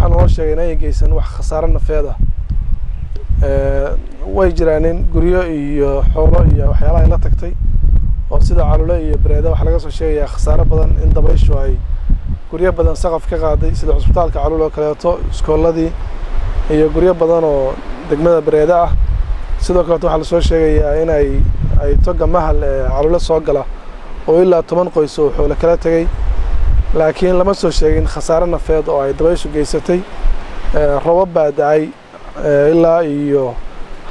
waxaan loo sheegay inay geysan wax khasaare nafeed ah way jiraan guryo iyo xoolo iyo waxyaalaha la tagtay oo sida calule iyo bareeda waxa laga soo sheegay khasaare badan in dabayshu ay guryo badan saqaf ka qaaday sida cusbitaalka calule oo kaleeto iskooladii iyo guryo badan oo degmada bareeda ah sidoo kale waxa la soo sheegay in ay toga mahal calule soo gala oo ilaa 10 qoys oo xoolo kala tagay laakiin lama soo sheegin khasaare nafeed oo ay dabayshu geysatay roobab baa dhacay ilaa iyo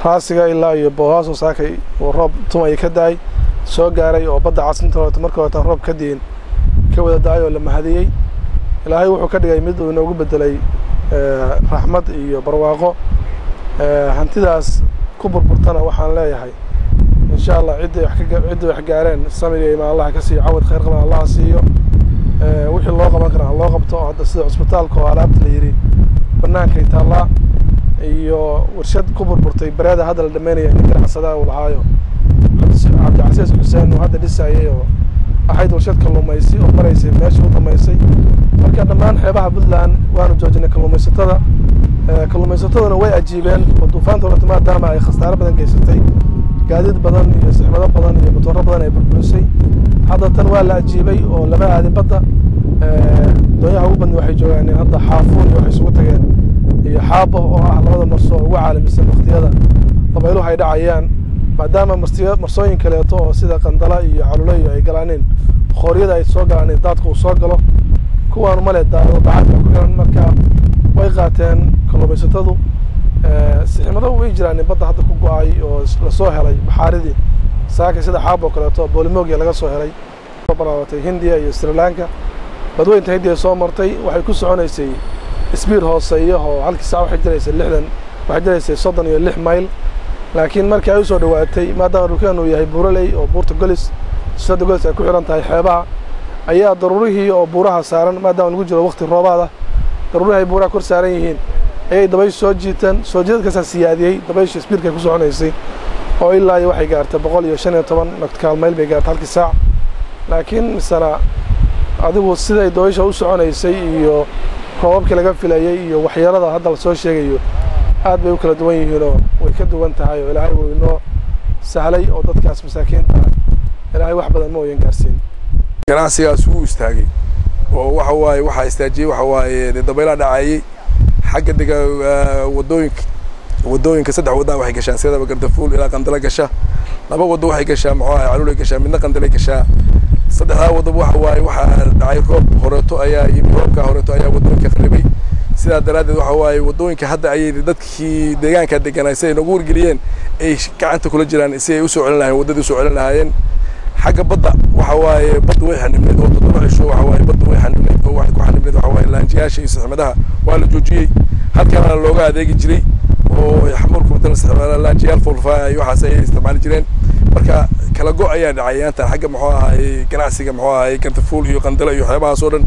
raasiga ilaa iyo boohaaso saakay oo roob tumay ka dhacay soo gaaray oo badda casinta markii hore roob ka diin ka wada dhacay oo la mahadiyay ilaahay wuxuu ka dhigay mid uu inoogu bedelay raxmad iyo barwaaqo hantidaas ku burburtana waxaan leeyahay insha Allah cid wax gaareen samiga ima Allah ka siiyo cawad khayr qaban Allah siiyo wixii loo qaban karo loo qabto hadda sida cusbitaalka oo alaabta la yiri banaanka taala iyo warshad ku burburtay bareeda hadda la dhameynaya ganacsatada uu lahaayo Cabdi Casiis Xuseen oo hadda dhisayay oo ahayd warshad kalluumaysi oo maraysay meesha u dhamaysay marka dhammaan xeebaha Puntland waanu joojinay kalluumaysatadana way ajiibeen oo duufaanta waqti maadaama ay khasaare badan geysatay gaadiid badan iyo saxmado badan iyo matooro badan ay burburisay hadda tan waa la ajiibay oo lama aadin badda dooyaha ugu badan waxay joogaan hadda xaafuun iyo waxay isugu tageen iyo xaabo oo ah labada marso ugu caalamisan waqtiyada dabayluhu ay dhacayaan maadaama marsooyin kaleeto oo sida qandala iyo calule ay galaaneen qooriyada ay soo galaan daadku uu soo galo kuwaan male daado bacad ku xiran marka way qaateen kalluumaysatadu saxmado way jiraan badda hadda ku go'ay oo la soo helay baxaaridii saaka sida xaabo kaleeto boolimoogya laga soo helay baraawatay Hindiya iyo Sri Lanka badweynta Hindiya soo martay waxay ku soconaysay isbiir hooseeyo oo halkii saac waxay jiraysay 60 waxay jiraysay 36 mayl laakiin markii ay soo dhawaatay maadaama dhulkan uu yahay buuraley oo buurta Golis sida Golis ay ku xiran tahay xeebaha ayaa daruurihii oo buuraha saaran maadaama lagu jiro waqti roobaad daruurihii ay buuraha kor saaran yihiin ay dabayshu soo jiitan soo jeedka siyaadiyay dabayshu isbiirka ku soconaysay oo ilaa ay waxay gaartay 115 naqtkaal mayl bay gaartay halkii saac laakiin misana adigu sida dabayshu u soconaysay iyo roobabkii laga filayay iyo waxyeelada hadda la soo sheegayo aad bay u kala duwan yihiin oo way ka duwan tahay oo ilaahay uu inoo sahlay oo dadkaas masaakiinta ilaahay wax badan ma ooyan gaarsiin ganacsigaas uu istaagay oo waxa istaajiyay waxa dabaylaha dhacay xagga diga wadooyinka saddex wada waxay gashaan sida Gardafuul ilaa Qandala gasha laba wado waxay gashaa Calule gashaa midna Qandala gashaa saddexda wado waxa dhacay roob horeeto ayaa roobka horeeto ayaa wadooyinka qalibay sida daraadeed waxa wadooyinka hadda ay dadkii deegaanka deganayay nagu wargeliyeen ay gacanta kula jiraan si ay u soo celin lahaayeen wadada u soo celin lahaayeen xagga badda waxa badda way xanimneed oo toddobaasho waxa badda way xanimneed oo wax ku xanimneed waxa laanjiyaasha iyo saxmadaha waa la joojiyay halkana looga adeegi jiray oo xamuulku midna saxmadaha laanjiyaal fulfaa iyo waxaas ay isticmaali jireen marka kala go ayaa dhacay inta xagga ganacsiga Gardafuul iyo Qandala iyo waxyaabahaas oo dhan